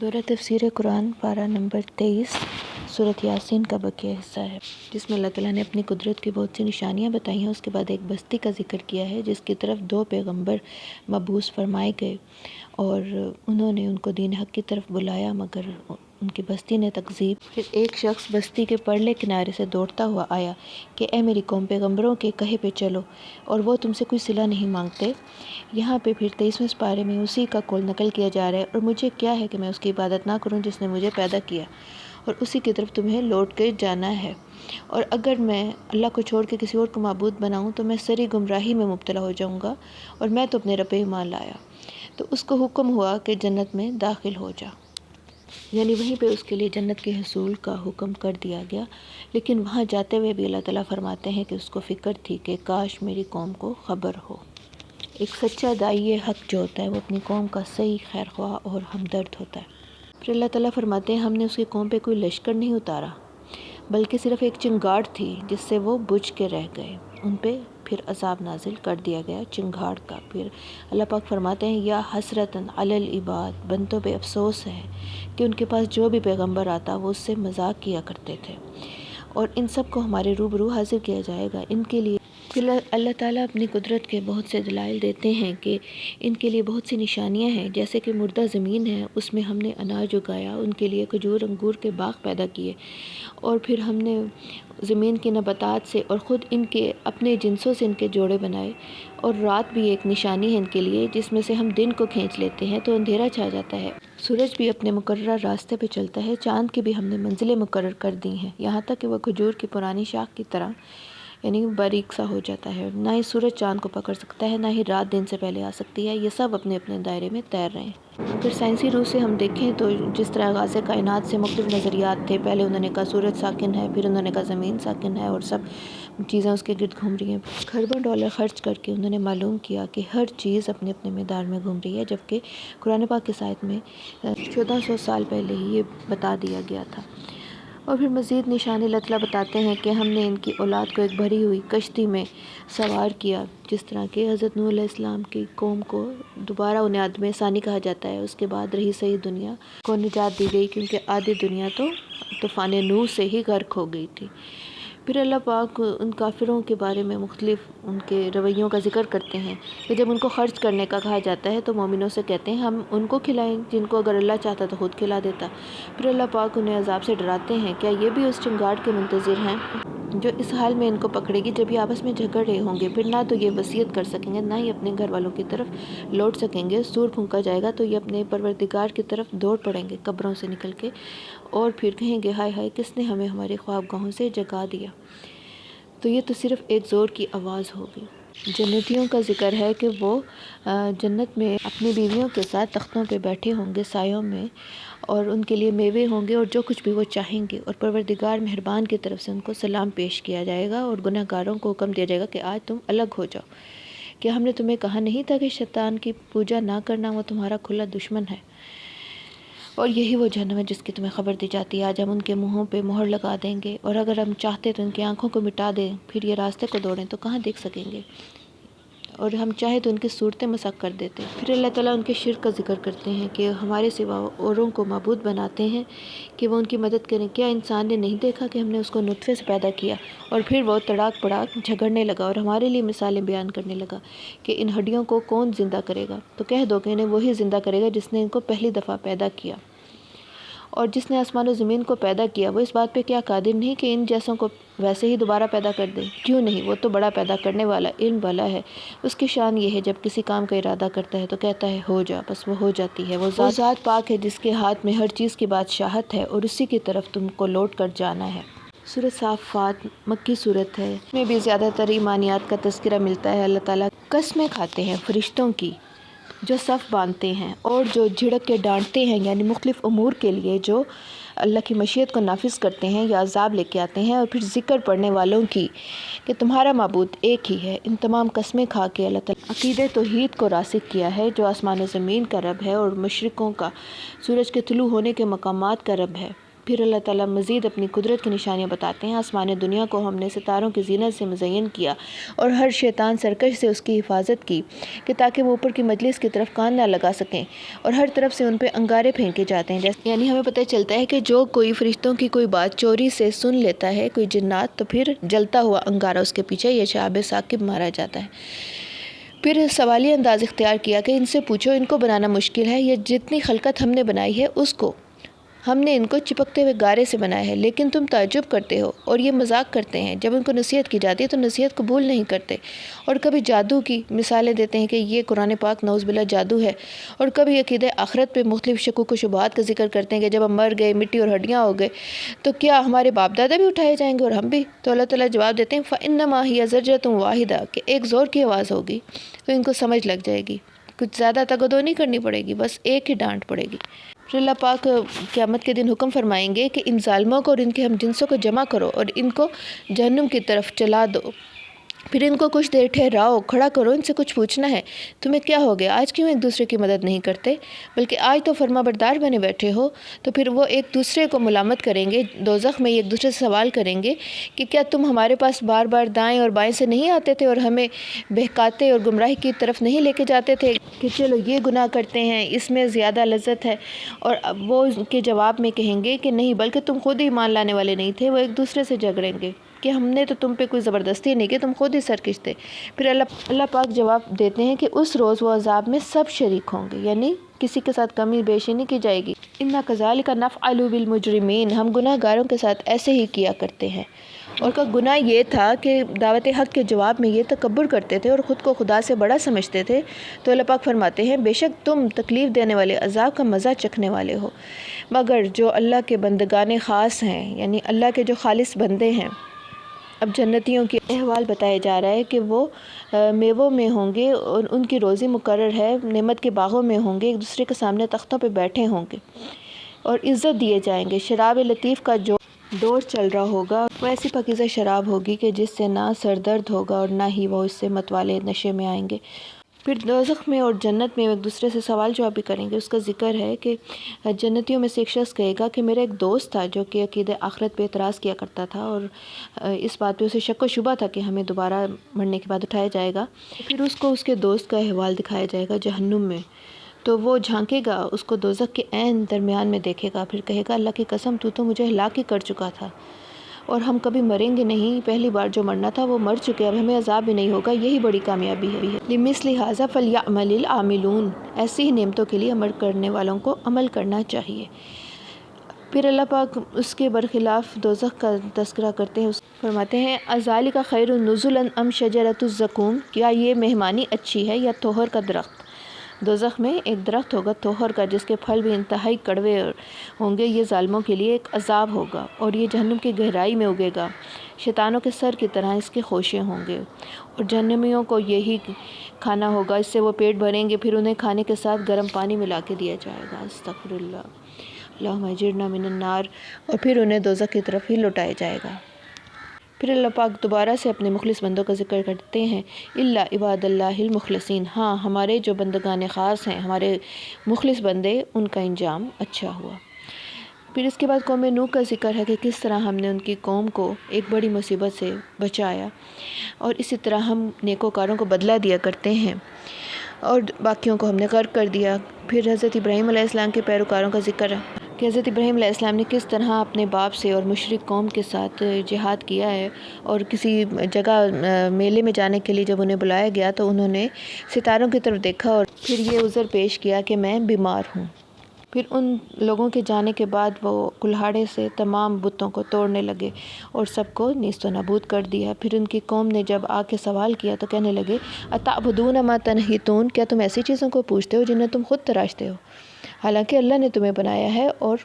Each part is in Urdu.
دورہ تفسیر قرآن پارہ نمبر 23 سورۃ یاسین کا بقیہ حصہ ہے، جس میں اللہ تعالیٰ نے اپنی قدرت کی بہت سی نشانیاں بتائی ہیں۔ اس کے بعد ایک بستی کا ذکر کیا ہے جس کی طرف 2 پیغمبر مبعوث فرمائے گئے اور انہوں نے ان کو دین حق کی طرف بلایا، مگر ان کی بستی نے تکذیب۔ پھر ایک شخص بستی کے پرلے کنارے سے دوڑتا ہوا آیا کہ اے میری قوم، پیغمبروں کے کہے پہ چلو اور وہ تم سے کوئی صلہ نہیں مانگتے۔ یہاں پہ پھر 23ویں سپارے میں اسی کا قول نقل کیا جا رہا ہے، اور مجھے کیا ہے کہ میں اس کی عبادت نہ کروں جس نے مجھے پیدا کیا، اور اسی کی طرف تمہیں لوٹ کے جانا ہے، اور اگر میں اللہ کو چھوڑ کے کسی اور کو معبود بناؤں تو میں سری گمراہی میں مبتلا ہو جاؤں گا، اور میں تو اپنے رب پہ ایمان لایا۔ تو اس کو حکم ہوا کہ جنت میں داخل ہو جا، یعنی وہیں پہ اس کے لیے جنت کے حصول کا حکم کر دیا گیا۔ لیکن وہاں جاتے ہوئے بھی اللہ تعالیٰ فرماتے ہیں کہ اس کو فکر تھی کہ کاش میری قوم کو خبر ہو۔ ایک سچا داعی حق جو ہوتا ہے وہ اپنی قوم کا صحیح خیر خواہ اور ہمدرد ہوتا ہے۔ پھر اللہ تعالیٰ فرماتے ہیں ہم نے اس کی قوم پہ کوئی لشکر نہیں اتارا، بلکہ صرف ایک چنگاڑ تھی جس سے وہ بجھ کے رہ گئے۔ ان پہ پھر عذاب نازل کر دیا گیا چنگاڑ کا۔ پھر اللہ پاک فرماتے ہیں یا حسرتاً علی العباد، بندوں پہ افسوس ہے کہ ان کے پاس جو بھی پیغمبر آتا وہ اس سے مذاق کیا کرتے تھے، اور ان سب کو ہمارے روبرو حاضر کیا جائے گا۔ ان کے لیے پھر اللہ تعالیٰ اپنی قدرت کے بہت سے دلائل دیتے ہیں کہ ان کے لیے بہت سی نشانیاں ہیں، جیسے کہ مردہ زمین ہے، اس میں ہم نے اناج اگایا، ان کے لیے کھجور انگور کے باغ پیدا کیے، اور پھر ہم نے زمین کی نباتات سے اور خود ان کے اپنے جنسوں سے ان کے جوڑے بنائے، اور رات بھی ایک نشانی ہے ان کے لیے جس میں سے ہم دن کو کھینچ لیتے ہیں تو اندھیرا چھا جاتا ہے۔ سورج بھی اپنے مقررہ راستے پہ چلتا ہے، چاند کی بھی ہم نے منزلیں مقرر کر دی ہیں، یہاں تک کہ وہ کھجور کی پرانی شاخ کی طرح یعنی باریک سا ہو جاتا ہے۔ نہ ہی سورج چاند کو پکڑ سکتا ہے، نہ ہی رات دن سے پہلے آ سکتی ہے، یہ سب اپنے اپنے دائرے میں تیر رہے ہیں۔ پھر سائنسی روح سے ہم دیکھیں تو جس طرح آغاز کائنات سے مختلف نظریات تھے، پہلے انہوں نے کہا سورج ساکن ہے، پھر انہوں نے کہا زمین ساکن ہے، اور سب چیزیں اس کے گرد گھوم رہی ہیں۔ کھربوں ڈالر خرچ کر کے انہوں نے معلوم کیا کہ ہر چیز اپنے اپنے میدان میں گھوم رہی ہے، جبکہ قرآن پاک کی آیت میں 1400 سال پہلے ہی یہ بتا دیا گیا تھا۔ اور پھر مزید نشان اللہ تعالیٰ بتاتے ہیں کہ ہم نے ان کی اولاد کو ایک بھری ہوئی کشتی میں سوار کیا، جس طرح کہ حضرت نوح علیہ السلام کی قوم کو دوبارہ انہیں آدم ثانی کہا جاتا ہے، اس کے بعد رہی صحیح دنیا کو نجات دی گئی، کیونکہ آدھی دنیا تو طوفان نوح سے ہی غرق ہو گئی تھی۔ پھر اللہ پاک ان کافروں کے بارے میں مختلف ان کے رویوں کا ذکر کرتے ہیں کہ جب ان کو خرچ کرنے کا کہا جاتا ہے تو مومنوں سے کہتے ہیں ہم ان کو کھلائیں جن کو اگر اللہ چاہتا تو خود کھلا دیتا۔ پھر اللہ پاک انہیں عذاب سے ڈراتے ہیں، کیا یہ بھی اس چنگاڑ کے منتظر ہیں جو اس حال میں ان کو پکڑے گی جب یہ آپس میں جھگڑ رہے ہوں گے، پھر نہ تو یہ وصیت کر سکیں گے، نہ ہی اپنے گھر والوں کی طرف لوٹ سکیں گے، سور پھونکا جائے گا تو یہ اپنے پروردگار کی طرف دوڑ پڑیں گے قبروں سے نکل کے، اور پھر کہیں گے ہائے ہائے کس نے ہمیں ہمارے خواب گاہوں سے جگا دیا۔ تو یہ تو صرف ایک زور کی آواز ہوگی۔ جنتیوں کا ذکر ہے کہ وہ جنت میں اپنی بیویوں کے ساتھ تختوں پہ بیٹھے ہوں گے سایوں میں، اور ان کے لیے میوے ہوں گے اور جو کچھ بھی وہ چاہیں گے، اور پروردگار مہربان کی طرف سے ان کو سلام پیش کیا جائے گا، اور گناہ گاروں کو حکم دیا جائے گا کہ آج تم الگ ہو جاؤ۔ کیا ہم نے تمہیں کہا نہیں تھا کہ شیطان کی پوجا نہ کرنا، وہ تمہارا کھلا دشمن ہے، اور یہی وہ جہنم ہے جس کی تمہیں خبر دی جاتی ہے۔ آج ہم ان کے منہوں پہ مہر لگا دیں گے، اور اگر ہم چاہتے تو ان کی آنکھوں کو مٹا دیں، پھر یہ راستے کو دوڑیں تو کہاں دیکھ سکیں گے، اور ہم چاہیں تو ان کی صورتیں مسخ کر دیتے۔ پھر اللہ تعالیٰ ان کے شرک کا ذکر کرتے ہیں کہ ہمارے سوا اوروں کو معبود بناتے ہیں کہ وہ ان کی مدد کریں۔ کیا انسان نے نہیں دیکھا کہ ہم نے اس کو نطفے سے پیدا کیا، اور پھر وہ تڑاک پڑاک جھگڑنے لگا اور ہمارے لیے مثالیں بیان کرنے لگا کہ ان ہڈیوں کو کون زندہ کرے گا؟ تو کہہ دو کہ انہیں وہی زندہ کرے گا جس نے ان کو پہلی دفعہ پیدا کیا، اور جس نے آسمان و زمین کو پیدا کیا وہ اس بات پہ کیا قادر نہیں کہ ان جیسوں کو ویسے ہی دوبارہ پیدا کر دے؟ کیوں نہیں، وہ تو بڑا پیدا کرنے والا علم والا ہے۔ اس کی شان یہ ہے جب کسی کام کا ارادہ کرتا ہے تو کہتا ہے ہو جا، بس وہ ہو جاتی ہے۔ وہ ذات پاک ہے جس کے ہاتھ میں ہر چیز کی بادشاہت ہے، اور اسی کی طرف تم کو لوٹ کر جانا ہے۔ سورۃ صافات مکی صورت ہے، اس میں بھی زیادہ تر ایمانیات کا تذکرہ ملتا ہے۔ اللہ تعالیٰ قسمیں کھاتے ہیں فرشتوں کی جو صف باندھتے ہیں اور جو جھڑک کے ڈانٹتے ہیں، یعنی مختلف امور کے لیے جو اللہ کی مشیت کو نافذ کرتے ہیں یا عذاب لے کے آتے ہیں، اور پھر ذکر پڑھنے والوں کی کہ تمہارا معبود ایک ہی ہے۔ ان تمام قسمیں کھا کے اللہ تعالیٰ عقیدہ توحید کو راسخ کیا ہے، جو آسمان و زمین کا رب ہے اور مشرقوں کا، سورج کے طلوع ہونے کے مقامات کا رب ہے، پھر اللہ تعالیٰ مزید اپنی قدرت کی نشانیاں بتاتے ہیں. آسمان دنیا کو ہم نے ستاروں کی زینت سے مزین کیا اور ہر شیطان سرکش سے اس کی حفاظت کی کہ تاکہ وہ اوپر کی مجلس کی طرف کان نہ لگا سکیں، اور ہر طرف سے ان پہ انگارے پھینکے جاتے ہیں. یعنی ہمیں پتہ چلتا ہے کہ جو کوئی فرشتوں کی کوئی بات چوری سے سن لیتا ہے، کوئی جنات، تو پھر جلتا ہوا انگارہ اس کے پیچھے یا شہاب ثاقب مارا جاتا ہے. پھر سوالی انداز اختیار کیا کہ ان سے پوچھو ان کو بنانا مشکل ہے، یہ جتنی خلقت ہم نے بنائی ہے اس کو ہم نے ان کو چپکتے ہوئے گارے سے بنایا ہے، لیکن تم تعجب کرتے ہو اور یہ مذاق کرتے ہیں. جب ان کو نصیحت کی جاتی ہے تو نصیحت قبول نہیں کرتے، اور کبھی جادو کی مثالیں دیتے ہیں کہ یہ قرآن پاک نعوذ باللہ جادو ہے، اور کبھی عقیدہ آخرت پہ مختلف شکوک و شبہات کا ذکر کرتے ہیں کہ جب ہم مر گئے، مٹی اور ہڈیاں ہو گئے، تو کیا ہمارے باپ دادا بھی اٹھائے جائیں گے اور ہم بھی؟ تو اللہ تعالیٰ جواب دیتے ہیں فَإِنَّمَا هِيَ زَجْرَةٌ وَاحِدَةٌ، کہ ایک زور کی آواز ہوگی تو ان کو سمجھ لگ جائے گی، کچھ زیادہ تگدو نہیں کرنی پڑے گی، بس ایک ہی ڈانٹ پڑے گی. پھر اللہ پاک قیامت کے دن حکم فرمائیں گے کہ ان ظالموں کو اور ان کے ہم جنسوں کو جمع کرو اور ان کو جہنم کی طرف چلا دو. پھر ان کو کچھ دیر ٹھہراؤ، کھڑا کرو، ان سے کچھ پوچھنا ہے. تمہیں کیا ہو گیا؟ آج کیوں ایک دوسرے کی مدد نہیں کرتے؟ بلکہ آج تو فرما بردار بنے بیٹھے ہو. تو پھر وہ ایک دوسرے کو ملامت کریں گے. دوزخ میں ایک دوسرے سے سوال کریں گے کہ کیا تم ہمارے پاس بار بار دائیں اور بائیں سے نہیں آتے تھے اور ہمیں بہکاتے اور گمراہی کی طرف نہیں لے کے جاتے تھے کہ چلو یہ گناہ کرتے ہیں، اس میں زیادہ لذت ہے؟ اور وہ ان کے جواب میں کہیں گے کہ نہیں، بلکہ تم خود ہی ایمان لانے والے نہیں تھے. وہ ایک دوسرے سے جھگڑیں گے کہ ہم نے تو تم پہ کوئی زبردستی نہیں کی، تم خود ہی سرکش تھے. پھر اللہ پاک جواب دیتے ہیں کہ اس روز وہ عذاب میں سب شریک ہوں گے، یعنی کسی کے ساتھ کمی بیشی نہیں کی جائے گی. اِنَّا كَذَلِكَ نَفْعَلُ بِالْمُجْرِمِينَ، ہم گناہ گاروں کے ساتھ ایسے ہی کیا کرتے ہیں. اور کا گناہ یہ تھا کہ دعوت حق کے جواب میں یہ تکبر کرتے تھے اور خود کو خدا سے بڑا سمجھتے تھے. تو اللہ پاک فرماتے ہیں بے شک تم تکلیف دینے والے عذاب کا مزہ چکھنے والے ہو، مگر جو اللہ کے بندگان خاص ہیں، یعنی اللہ کے جو خالص بندے ہیں. اب جنتیوں کے احوال بتایا جا رہا ہے کہ وہ میووں میں ہوں گے اور ان کی روزی مقرر ہے، نعمت کے باغوں میں ہوں گے، ایک دوسرے کے سامنے تختوں پہ بیٹھے ہوں گے اور عزت دیے جائیں گے. شراب لطیف کا جو دور چل رہا ہوگا وہ ایسی پاکیزہ شراب ہوگی کہ جس سے نہ سر درد ہوگا اور نہ ہی وہ اس سے متوالے نشے میں آئیں گے. پھر دوزخ میں اور جنت میں ایک دوسرے سے سوال جواب بھی کریں گے. اس کا ذکر ہے کہ جنتیوں میں سے ایک شخص کہے گا کہ میرا ایک دوست تھا جو کہ عقیدہ آخرت پہ اعتراض کیا کرتا تھا اور اس بات پہ اسے شک و شبہ تھا کہ ہمیں دوبارہ مرنے کے بعد اٹھایا جائے گا. پھر اس کو اس کے دوست کا احوال دکھایا جائے گا جہنم میں. تو وہ جھانکے گا، اس کو دوزخ کے عین درمیان میں دیکھے گا. پھر کہے گا اللہ کی قسم تو مجھے ہلاک ہی کر چکا تھا اور ہم کبھی مریں گے نہیں، پہلی بار جو مرنا تھا وہ مر چکے، اب ہمیں عذاب بھی نہیں ہوگا، یہی بڑی کامیابی ہے. لِمِثْلِ هَٰذَا فَلْيَعْمَلِ الْعَامِلُونَ، ایسی ہی نعمتوں کے لیے عمل کرنے والوں کو عمل کرنا چاہیے. پھر اللہ پاک اس کے برخلاف دوزخ کا تذکرہ کرتے ہیں. فرماتے ہیں أَذَٰلِكَ خَيْرٌ نُزُلًا أَمْ شَجَرَةُ الزَّقُومِ، کیا یہ مہمانی اچھی ہے یا توہر کا درخت؟ دوزخ میں ایک درخت ہوگا توہر کا جس کے پھل بھی انتہائی کڑوے ہوں گے. یہ ظالموں کے لیے ایک عذاب ہوگا اور یہ جہنم کی گہرائی میں اگے گا. شیطانوں کے سر کی طرح اس کے خوشے ہوں گے اور جہنمیوں کو یہی کھانا ہوگا، اس سے وہ پیٹ بھریں گے. پھر انہیں کھانے کے ساتھ گرم پانی ملا کے دیا جائے گا. استغفر اللہ، اللہم اجرنا من النار. اور پھر انہیں دوزخ کی طرف ہی لوٹایا جائے گا. پھر اللہ پاک دوبارہ سے اپنے مخلص بندوں کا ذکر کرتے ہیں. الا عباد اللہ المخلصین، ہاں ہمارے جو بندگان خاص ہیں، ہمارے مخلص بندے، ان کا انجام اچھا ہوا. پھر اس کے بعد قوم نوح کا ذکر ہے کہ کس طرح ہم نے ان کی قوم کو ایک بڑی مصیبت سے بچایا، اور اسی طرح ہم نیکوکاروں کو بدلہ دیا کرتے ہیں اور باقیوں کو ہم نے غرق کر دیا. پھر حضرت ابراہیم علیہ السلام کے پیروکاروں کا ذکر ہے کہ حضرت ابراہیم علیہ السلام نے کس طرح اپنے باپ سے اور مشرک قوم کے ساتھ جہاد کیا ہے، اور کسی جگہ میلے میں جانے کے لیے جب انہیں بلایا گیا تو انہوں نے ستاروں کی طرف دیکھا اور پھر یہ عذر پیش کیا کہ میں بیمار ہوں. پھر ان لوگوں کے جانے کے بعد وہ کلہاڑے سے تمام بتوں کو توڑنے لگے اور سب کو نیست و نابود کر دیا. پھر ان کی قوم نے جب آ کے سوال کیا تو کہنے لگے اتعبدون ما تنحتون، کیا تم ایسی چیزوں کو پوچھتے ہو جنہیں تم خود تراشتے ہو، حالانکہ اللہ نے تمہیں بنایا ہے اور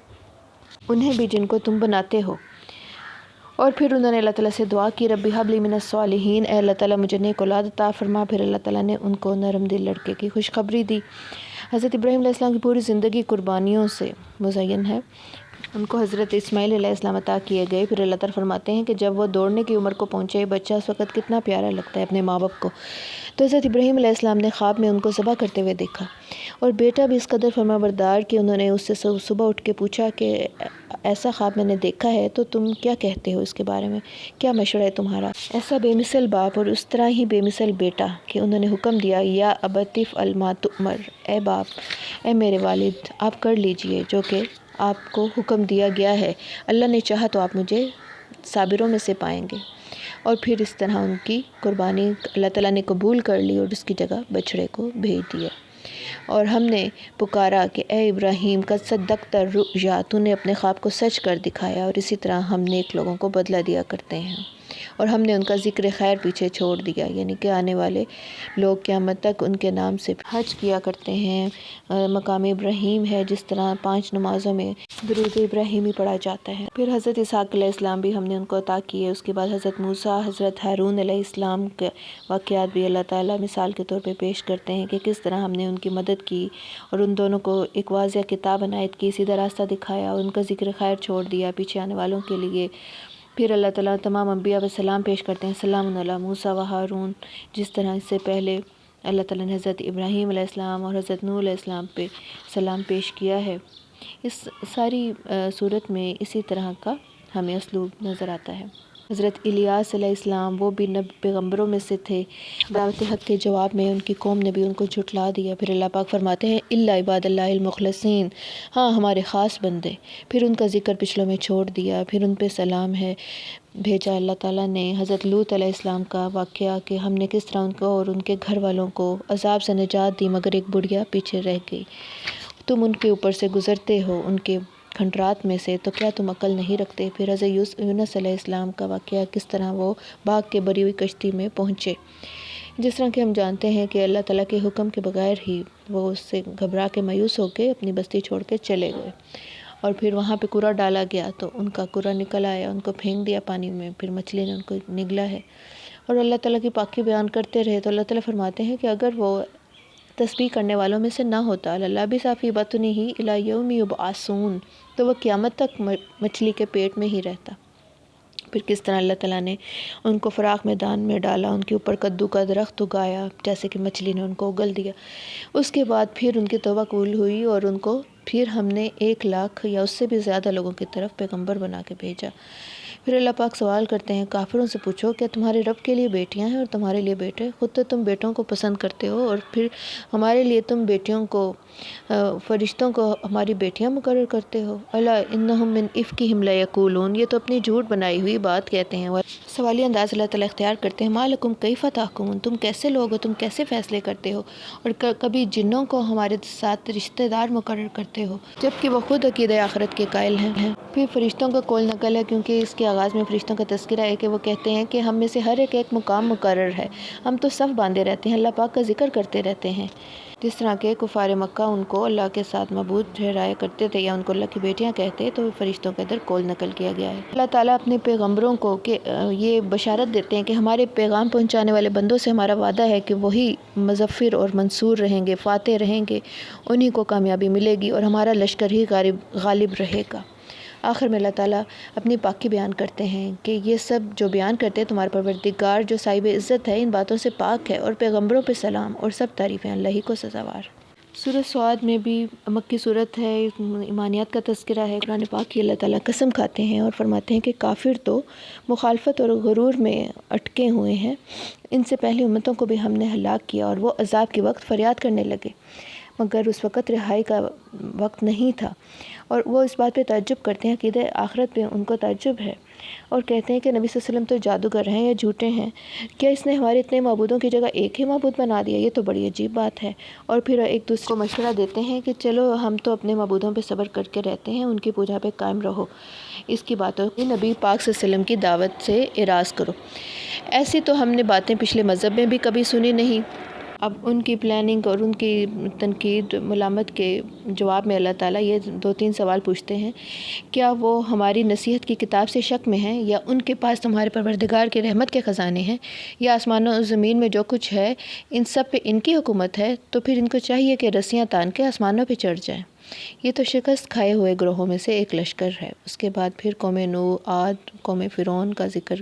انہیں بھی جن کو تم بناتے ہو. اور پھر انہوں نے اللہ تعالیٰ سے دعا کی ربی حب لی من الصالحین، اے اللہ تعالیٰ مجھے نیک اولاد عطا فرما. پھر اللہ تعالیٰ نے ان کو نرم دل لڑکے کی خوشخبری دی. حضرت ابراہیم علیہ السلام کی پوری زندگی قربانیوں سے مزین ہے. ان کو حضرت اسماعیل علیہ السلام عطا کیے گئے۔ پھر اللہ تعالیٰ فرماتے ہیں کہ جب وہ دوڑنے کی عمر کو پہنچے، بچہ اس وقت کتنا پیارا لگتا ہے اپنے ماں باپ کو، تو حضرت ابراہیم علیہ السلام نے خواب میں ان کو ذبح کرتے ہوئے دیکھا، اور بیٹا بھی اس قدر فرمانبردار کہ انہوں نے اس سے صبح اٹھ کے پوچھا کہ ایسا خواب میں نے دیکھا ہے تو تم کیا کہتے ہو اس کے بارے میں، کیا مشورہ ہے تمہارا؟ ایسا بے مثل باپ اور اس طرح ہی بے مثل بیٹا کہ انہوں نے حکم دیا، یا ابت افعل ما تؤمر، اے باپ، اے میرے والد، آپ کر لیجئے جو کہ آپ کو حکم دیا گیا ہے، اللہ نے چاہا تو آپ مجھے صابروں میں سے پائیں گے۔ اور پھر اس طرح ان کی قربانی اللہ تعالیٰ نے قبول کر لی اور اس کی جگہ بچڑے کو بھیج دیا۔ اور ہم نے پکارا کہ اے ابراہیم قد صدقت الرؤیا، تو نے اپنے خواب کو سچ کر دکھایا، اور اسی طرح ہم نیک لوگوں کو بدلہ دیا کرتے ہیں۔ اور ہم نے ان کا ذکر خیر پیچھے چھوڑ دیا، یعنی کہ آنے والے لوگ قیامت تک ان کے نام سے حج کیا کرتے ہیں۔ مقام ابراہیم ہے، جس طرح 5 نمازوں میں درود ابراہیمی پڑھا جاتا ہے۔ پھر حضرت اسحاق علیہ السلام بھی ہم نے ان کو عطا کیے۔ اس کے بعد حضرت موسیٰ، حضرت ہارون علیہ السلام کے واقعات بھی اللہ تعالیٰ مثال کے طور پہ پیش کرتے ہیں کہ کس طرح ہم نے ان کی مدد کی اور ان دونوں کو ایک واضح کتاب عنایت کی، سیدھا راستہ دکھایا، اور ان کا ذکر خیر چھوڑ دیا پیچھے آنے والوں کے لیے۔ پھر اللہ تعالیٰ تمام انبیاء پہ سلام پیش کرتے ہیں، سلام علی موسیٰ و ہارون، جس طرح اس سے پہلے اللہ تعالیٰ نے حضرت ابراہیم علیہ السلام اور حضرت نوح علیہ السلام پہ سلام پیش کیا ہے۔ اس ساری صورت میں اسی طرح کا ہمیں اسلوب نظر آتا ہے۔ حضرت الیاس علیہ السلام، وہ بھی پیغمبروں میں سے تھے، دعوت حق کے جواب میں ان کی قوم نے بھی ان کو جھٹلا دیا۔ پھر اللہ پاک فرماتے ہیں الا عباد اللہ المخلصین، ہاں ہمارے خاص بندے۔ پھر ان کا ذکر پچھلوں میں چھوڑ دیا، پھر ان پہ سلام ہے بھیجا اللہ تعالیٰ نے۔ حضرت لوط علیہ السلام کا واقعہ کہ ہم نے کس طرح ان کو اور ان کے گھر والوں کو عذاب سے نجات دی، مگر ایک بڑھیا پیچھے رہ گئی۔ تم ان کے اوپر سے گزرتے ہو ان کے کھنڈرات میں سے، تو کیا تم عقل نہیں رکھتے؟ پھر حضرت یونس علیہ السلام کا واقعہ کس طرح وہ بھاگ کے بری ہوئی کشتی میں پہنچے۔ جس طرح کہ ہم جانتے ہیں کہ اللہ تعالیٰ کے حکم کے بغیر ہی وہ اس سے گھبرا کے مایوس ہو کے اپنی بستی چھوڑ کے چلے گئے، اور پھر وہاں پہ کرا ڈالا گیا تو ان کا کرا نکل آیا، ان کو پھینک دیا پانی میں، پھر مچھلی نے ان کو نگلا ہے، اور اللہ تعالیٰ کی پاکی بیان کرتے رہے۔ تو اللہ تعالیٰ فرماتے ہیں کہ اگر وہ تسبیح کرنے والوں میں سے نہ ہوتا، اللہ بھی صافی بطنہ الی یوم یبعثون، تو وہ قیامت تک مچھلی کے پیٹ میں ہی رہتا۔ پھر کس طرح اللہ تعالیٰ نے ان کو فراخ میدان میں ڈالا، ان کے اوپر کدو کا درخت اگایا جیسے کہ مچھلی نے ان کو اگل دیا۔ اس کے بعد پھر ان کی توبہ قبول ہوئی، اور ان کو پھر ہم نے 1,00,000 یا اس سے بھی زیادہ لوگوں کی طرف پیغمبر بنا کے بھیجا۔ پھر اللہ پاک سوال کرتے ہیں کافروں سے، پوچھو کہ تمہارے رب کے لیے بیٹیاں ہیں اور تمہارے لیے بیٹے؟ خود تو تم بیٹوں کو پسند کرتے ہو، اور پھر ہمارے لیے تم بیٹیوں کو، فرشتوں کو ہماری بیٹیاں مقرر کرتے ہو۔ الا انہم من افکہم لیقولون، یہ تو اپنی جھوٹ بنائی ہوئی بات کہتے ہیں۔ سوالی انداز اللہ تعالیٰ اختیار کرتے ہیں، ما لکم کیف تحکمون، تم کیسے لوگ ہو، تم کیسے فیصلے کرتے ہو، اور کبھی جنوں کو ہمارے ساتھ رشتہ دار مقرر کرتے ہو، جبکہ وہ خود عقیدہ آخرت کے قائل ہیں۔ پھر فرشتوں کا قول نقل ہے، کیونکہ اس کے آغاز میں فرشتوں کا تذکرہ ہے کہ وہ کہتے ہیں کہ ہم میں سے ہر ایک مقام مقرر ہے، ہم تو صف باندھے رہتے ہیں، اللہ پاک کا ذکر کرتے رہتے ہیں۔ جس طرح کہ کفار مکہ ان کو اللہ کے ساتھ معبود ٹھہرایا کرتے تھے یا ان کو اللہ کی بیٹیاں کہتے، تو فرشتوں کے اندر قول نقل کیا گیا ہے۔ اللہ تعالیٰ اپنے پیغمبروں کو کہ یہ بشارت دیتے ہیں کہ ہمارے پیغام پہنچانے والے بندوں سے ہمارا وعدہ ہے کہ وہی مظفر اور منصور رہیں گے، فاتح رہیں گے، انہی کو کامیابی ملے گی، اور ہمارا لشکر ہی غالب رہے گا۔ آخر میں اللہ تعالیٰ اپنی پاکی بیان کرتے ہیں کہ یہ سب جو بیان کرتے ہیں تمہارا پروردگار جو صاحب عزت ہے ان باتوں سے پاک ہے، اور پیغمبروں پہ سلام، اور سب تعریفیں اللہ ہی کو سزاوار۔ سورۃ سعد میں بھی مکی صورت ہے، ایمانیات کا تذکرہ ہے۔ قرآن پاک کی اللہ تعالیٰ قسم کھاتے ہیں اور فرماتے ہیں کہ کافر تو مخالفت اور غرور میں اٹکے ہوئے ہیں، ان سے پہلی امتوں کو بھی ہم نے ہلاک کیا، اور وہ عذاب کے وقت فریاد کرنے لگے، مگر اس وقت رہائی کا وقت نہیں تھا، اور وہ اس بات پہ تعجب کرتے ہیں، عقیدہ آخرت پہ ان کو تعجب ہے، اور کہتے ہیں کہ نبی صلی اللہ علیہ وسلم تو جادوگر ہیں یا جھوٹے ہیں، کیا اس نے ہمارے اتنے معبودوں کی جگہ ایک ہی معبود بنا دیا؟ یہ تو بڑی عجیب بات ہے۔ اور پھر ایک دوسرے کو مشورہ دیتے ہیں کہ چلو ہم تو اپنے معبودوں پہ صبر کر کے رہتے ہیں، ان کی پوجا پہ قائم رہو، اس کی باتوں کی نبی پاک صلی اللہ علیہ وسلم کی دعوت سے اعراض کرو۔ ایسی تو ہم نے باتیں پچھلے مذہب میں بھی کبھی سنی نہیں۔ اب ان کی پلاننگ اور ان کی تنقید ملامت کے جواب میں اللہ تعالیٰ یہ 2-3 سوال پوچھتے ہیں، کیا وہ ہماری نصیحت کی کتاب سے شک میں ہیں، یا ان کے پاس تمہارے پروردگار کے رحمت کے خزانے ہیں، یا آسمانوں اور زمین میں جو کچھ ہے ان سب پہ ان کی حکومت ہے؟ تو پھر ان کو چاہیے کہ رسیاں تان کے آسمانوں پہ چڑھ جائیں۔ یہ تو شکست کھائے ہوئے گروہوں میں سے ایک لشکر ہے۔ اس کے بعد پھر قوم نوح، عاد، قوم فرعون کا ذکر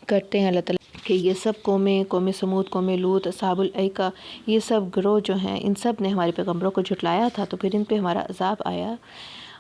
کرتے ہیں اللہ تعالیٰ کہ یہ سب قومیں، قوم سمود، قوم لوط، اصحاب الایکہ، یہ سب گروہ جو ہیں ان سب نے ہمارے پیغمبروں کو جھٹلایا تھا، تو پھر ان پہ ہمارا عذاب آیا۔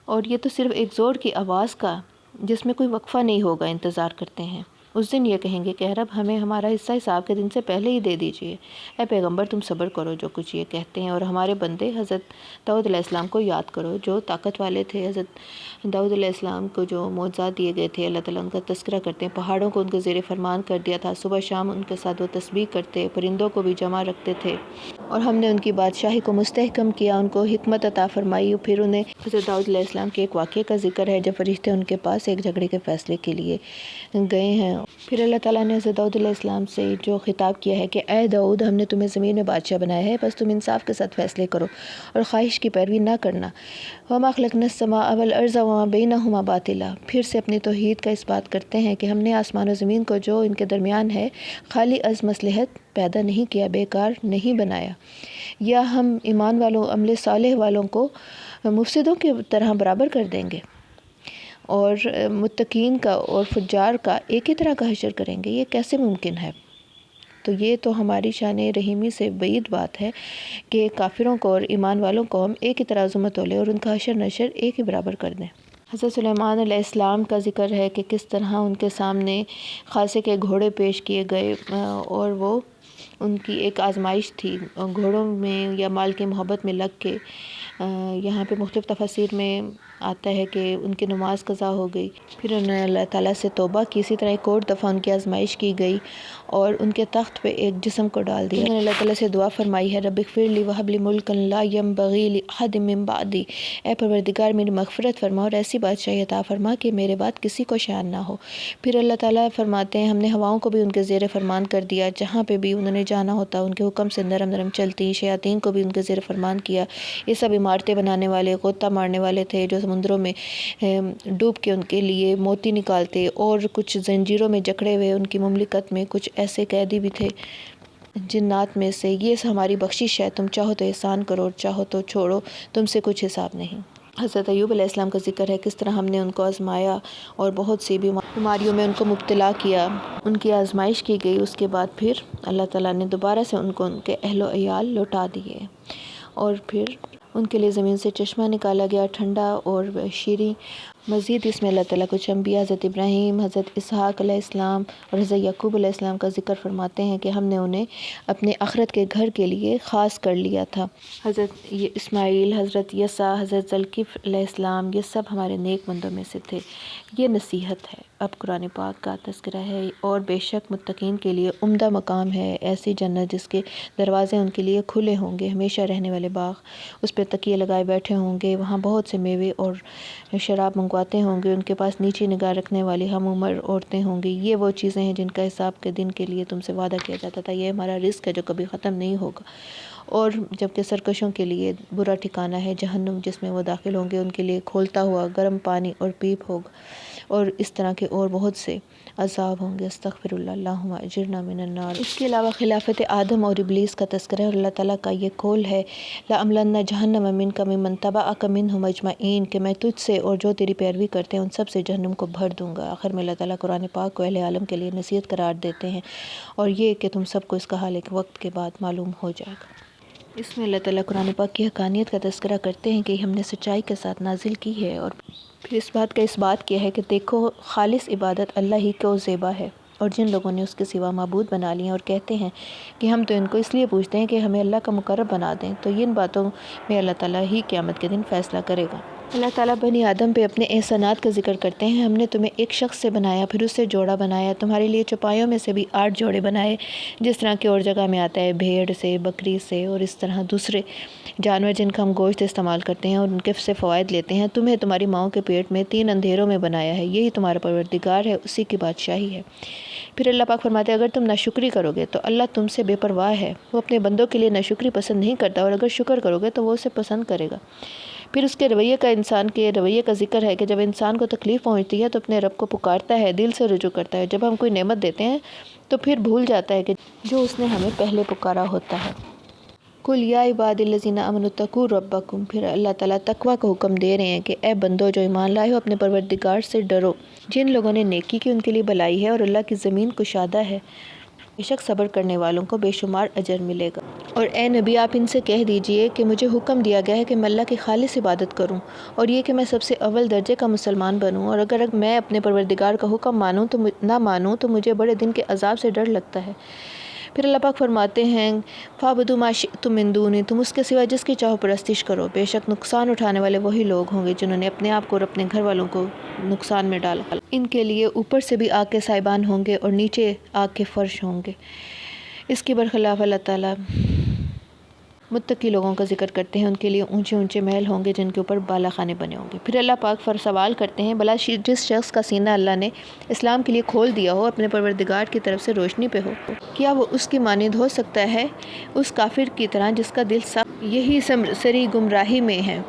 اور یہ تو صرف ایک زور کی آواز کا جس میں کوئی وقفہ نہیں ہوگا انتظار کرتے ہیں۔ اس دن یہ کہیں گے کہ اے رب ہمیں ہمارا حصہ حساب کے دن سے پہلے ہی دے دیجئے۔ اے پیغمبر تم صبر کرو جو کچھ یہ کہتے ہیں، اور ہمارے بندے حضرت داؤد علیہ السلام کو یاد کرو جو طاقت والے تھے۔ حضرت داؤد علیہ السلام کو جو معجزات دیے گئے تھے، اللہ تعالیٰ ان کا تذکرہ کرتے ہیں، پہاڑوں کو ان کے زیر فرمان کر دیا تھا، صبح شام ان کے ساتھ وہ تسبیح کرتے، پرندوں کو بھی جمع رکھتے تھے، اور ہم نے ان کی بادشاہی کو مستحکم کیا، ان کو حکمت عطا فرمائی۔ پھر انہیں حضرت داؤد علیہ السلام کے ایک واقعے کا ذکر ہے جب فرشتے ان کے پاس ایک جھگڑے کے فیصلے کے لیے گئے ہیں۔ پھر اللہ تعالیٰ نے حضرت داؤد علیہ السلام سے جو خطاب کیا ہے کہ اے داؤد ہم نے تمہیں زمین میں بادشاہ بنایا ہے، بس تم انصاف کے ساتھ فیصلے کرو اور خواہش کی پیروی نہ کرنا۔ وَمَا خَلَقْنَا السَّمَاءَ وَالْأَرْضَ وَمَا بَيْنَهُمَا بَاطِلًا، پھر سے اپنی توحید کا اس بات کرتے ہیں کہ ہم نے آسمان و زمین کو جو ان کے درمیان ہے خالی از مصلحت پیدا نہیں کیا، بیکار نہیں بنایا، یا ہم ایمان والوں، عمل صالح والوں کو مفسدوں کی طرح برابر کر دیں گے اور متقین کا اور فجار کا ایک ہی طرح کا حشر کریں گے، یہ کیسے ممکن ہے؟ تو یہ تو ہماری شان رحیمی سے بعید بات ہے کہ کافروں کو اور ایمان والوں کو ہم ایک ہی طرح عظمت تولے اور ان کا حشر نشر ایک ہی برابر کر دیں۔ حضرت سلیمان علیہ السلام کا ذکر ہے کہ کس طرح ان کے سامنے خاصے کے گھوڑے پیش کیے گئے، اور وہ ان کی ایک آزمائش تھی گھوڑوں میں یا مال کی محبت میں لگ کے۔ یہاں پہ مختلف تفاسیر میں آتا ہے کہ ان کی نماز قضا ہو گئی، پھر انہوں نے اللہ تعالیٰ سے توبہ کی، اسی طرح ایک اور دفعہ ان کی آزمائش کی گئی اور ان کے تخت پہ ایک جسم کو ڈال دیا۔ انہوں نے اللہ تعالیٰ سے دعا فرمائی ہے رب اغفر لی وہب لی ملکا لا ینبغی لأحد من بعدی، اے پروردگار میری مغفرت فرما اور ایسی بادشاہی عطا فرما کہ میرے بعد کسی کو شان نہ ہو۔ پھر اللہ تعالیٰ فرماتے ہیں ہم نے ہواؤں کو بھی ان کے زیر فرمان کر دیا، جہاں پہ بھی انہوں نے جانا ہوتا ان کے حکم سے نرم نرم چلتی، شیاطین کو بھی ان کے زیر فرمان کیا۔ یہ سب عمارتیں بنانے والے، غوطہ مارنے والے تھے جو سمندروں میں ڈوب کے ان کے لیے موتی نکالتے، اور کچھ زنجیروں میں جکڑے ہوئے ان کی مملکت میں کچھ ایسے قیدی بھی تھے جنات میں سے۔ یہ ہماری بخشش ہے، تم چاہو تو احسان کرو اور چاہو تو چھوڑو، تم سے کچھ حساب نہیں۔ حضرت ایوب علیہ السلام کا ذکر ہے کس طرح ہم نے ان کو آزمایا اور بہت سی بیماریوں میں ان کو مبتلا کیا، ان کی آزمائش کی گئی۔ اس کے بعد پھر اللہ تعالیٰ نے دوبارہ سے ان کو ان کے اہل و عیال لوٹا دیے، اور پھر ان کے لیے زمین سے چشمہ نکالا گیا ٹھنڈا اور شیریں۔ مزید اس میں اللہ تعالیٰ کچھ انبیاء حضرت ابراہیم، حضرت اسحاق علیہ السلام اور حضرت یعقوب علیہ السلام کا ذکر فرماتے ہیں کہ ہم نے انہیں اپنے آخرت کے گھر کے لیے خاص کر لیا تھا۔ حضرت اسماعیل، حضرت یسع، حضرت ذوالکفل علیہ السلام، یہ سب ہمارے نیک بندوں میں سے تھے۔ یہ نصیحت ہے، اب قرآن پاک کا تذکرہ ہے، اور بے شک متقین کے لیے عمدہ مقام ہے، ایسی جنت جس کے دروازے ان کے لیے کھلے ہوں گے، ہمیشہ رہنے والے باغ، اس پہ تکیے لگائے بیٹھے ہوں گے، وہاں بہت سے میوے اور شراب منگواتے ہوں گے، ان کے پاس نیچی نگاہ رکھنے والی ہم عمر عورتیں ہوں گی۔ یہ وہ چیزیں ہیں جن کا حساب کے دن کے لیے تم سے وعدہ کیا جاتا تھا، یہ ہمارا رزق ہے جو کبھی ختم نہیں ہوگا۔ اور جبکہ سرکشوں کے لیے برا ٹھکانہ ہے جہنم، جس میں وہ داخل ہوں گے، ان کے لیے کھولتا ہوا گرم پانی اور پیپ ہوگا، اور اس طرح کے اور بہت سے عذاب ہوں گے۔ استغفر اللہ، اللہم اجرنا من النار۔ اس کے علاوہ خلافت آدم اور ابلیس کا تذکرہ ہے، اور اللہ تعالیٰ کا یہ قول ہے لَأَمْلَأَنَّ جَهَنَّمَ مِنْكَ وَمِمَّنْ تَبَعَكَ مِنْهُمْ أَجْمَعِينَ، کہ میں تجھ سے اور جو تیری پیروی کرتے ہیں ان سب سے جہنم کو بھر دوں گا۔ آخر میں اللہ تعالیٰ قرآن پاک کو اہل عالم کے لیے نصیحت قرار دیتے ہیں، اور یہ کہ تم سب کو اس کا حال ایک وقت کے بعد معلوم ہو جائے گا۔ اس میں اللہ تعالیٰ قرآن پاک کی حقانیت کا تذکرہ کرتے ہیں کہ ہم نے سچائی کے ساتھ نازل کی ہے، اور پھر اس بات کا اثبات کیا ہے کہ دیکھو خالص عبادت اللہ ہی کو زیبا ہے، اور جن لوگوں نے اس کے سوا معبود بنا لیے اور کہتے ہیں کہ ہم تو ان کو اس لیے پوچھتے ہیں کہ ہمیں اللہ کا مقرب بنا دیں، تو ان باتوں میں اللہ تعالیٰ ہی قیامت کے دن فیصلہ کرے گا۔ اللہ تعالیٰ بنی آدم پہ اپنے احسانات کا ذکر کرتے ہیں، ہم نے تمہیں ایک شخص سے بنایا، پھر اس سے جوڑا بنایا، تمہارے لیے چوپایوں میں سے بھی 8 جوڑے بنائے، جس طرح کی اور جگہ میں آتا ہے بھیڑ سے، بکری سے، اور اس طرح دوسرے جانور جن کا ہم گوشت استعمال کرتے ہیں اور ان کے سے فوائد لیتے ہیں۔ تمہیں تمہاری ماؤں کے پیٹ میں 3 اندھیروں میں بنایا ہے، یہی تمہارا پروردگار ہے، اسی کی بادشاہی ہے۔ پھر اللہ پاک فرماتے ہیں اگر تم ناشکری کرو گے تو اللہ تم سے بے پرواہ ہے، وہ اپنے بندوں کے لیے ناشکری پسند نہیں کرتا، اور اگر شکر کرو گے تو وہ اسے پسند کرے گا۔ پھر اس کے رویے کا، انسان کے رویے کا ذکر ہے کہ جب انسان کو تکلیف پہنچتی ہے تو اپنے رب کو پکارتا ہے، دل سے رجوع کرتا ہے، جب ہم کوئی نعمت دیتے ہیں تو پھر بھول جاتا ہے کہ جو اس نے ہمیں پہلے پکارا ہوتا ہے۔ کل یا عباد الذین آمنوا اتقوا ربکم، پھر اللہ تعالیٰ تقویٰ کا حکم دے رہے ہیں کہ اے بندو جو ایمان لائے ہو اپنے پروردگار سے ڈرو۔ جن لوگوں نے نیکی کی ان کے لیے بھلائی ہے اور اللہ کی زمین کشادہ ہے، بے شک صبر کرنے والوں کو بے شمار اجر ملے گا۔ اور اے نبی آپ ان سے کہہ دیجئے کہ مجھے حکم دیا گیا ہے کہ میں اللہ کی خالص عبادت کروں، اور یہ کہ میں سب سے اول درجے کا مسلمان بنوں، اور اگر میں اپنے پروردگار کا حکم نہ مانوں تو مجھے بڑے دن کے عذاب سے ڈر لگتا ہے۔ پھر اللہ پاک فرماتے ہیں فَاعْبُدُوا مَا شِئْتُم مِّن دُونِهِ، تم اس کے سوا جس کی چاہو پرستش کرو، بے شک نقصان اٹھانے والے وہی لوگ ہوں گے جنہوں نے اپنے آپ کو اور اپنے گھر والوں کو نقصان میں ڈالا۔ ان کے لیے اوپر سے بھی آگ کے سائبان ہوں گے اور نیچے آگ کے فرش ہوں گے۔ اس کے برخلاف اللہ تعالیٰ متقی لوگوں کا ذکر کرتے ہیں، ان کے لیے اونچے اونچے محل ہوں گے جن کے اوپر بالا خانے بنے ہوں گے۔ پھر اللہ پاک سوال کرتے ہیں بھلا جس شخص کا سینہ اللہ نے اسلام کے لیے کھول دیا ہو، اپنے پروردگار کی طرف سے روشنی پہ ہو، کیا وہ اس کی مانند ہو سکتا ہے اس کافر کی طرح جس کا دل سخت یہی سری گمراہی میں ہے؟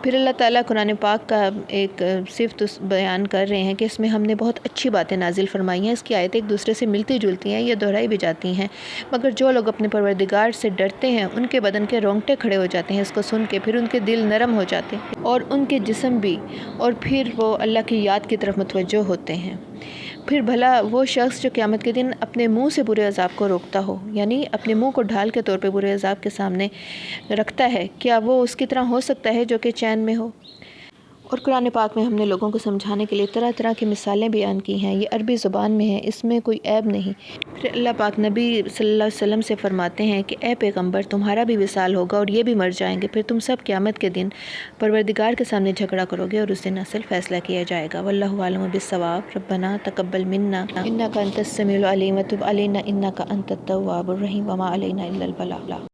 پھر اللہ تعالیٰ قرآن پاک کا ایک صفت بیان کر رہے ہیں کہ اس میں ہم نے بہت اچھی باتیں نازل فرمائی ہیں، اس کی آیتیں ایک دوسرے سے ملتی جلتی ہیں، یہ دہرائی بھی جاتی ہیں، مگر جو لوگ اپنے پروردگار سے ڈرتے ہیں ان کے بدن کے رونگٹے کھڑے ہو جاتے ہیں اس کو سن کے، پھر ان کے دل نرم ہو جاتے ہیں اور ان کے جسم بھی، اور پھر وہ اللہ کی یاد کی طرف متوجہ ہوتے ہیں۔ پھر بھلا وہ شخص جو قیامت کے دن اپنے منہ سے برے عذاب کو روکتا ہو، یعنی اپنے منہ کو ڈھال کے طور پہ برے عذاب کے سامنے رکھتا ہے، کیا وہ اس کی طرح ہو سکتا ہے جو کہ چین میں ہو؟ اور قرآن پاک میں ہم نے لوگوں کو سمجھانے کے لیے طرح طرح کی مثالیں بیان کی ہیں، یہ عربی زبان میں ہے، اس میں کوئی عیب نہیں۔ پھر اللہ پاک نبی صلی اللہ علیہ وسلم سے فرماتے ہیں کہ اے پیغمبر تمہارا بھی وصال ہوگا اور یہ بھی مر جائیں گے، پھر تم سب قیامت کے دن پروردگار کے سامنے جھگڑا کرو گے اور اس دن اصل فیصلہ کیا جائے گا۔ واللہ اعلم بالصواب۔ ربنا تقبل منا انک انت السمیع العلیم وتب علینا انک انت التواب الرحیم وما علینا الا البلاغ۔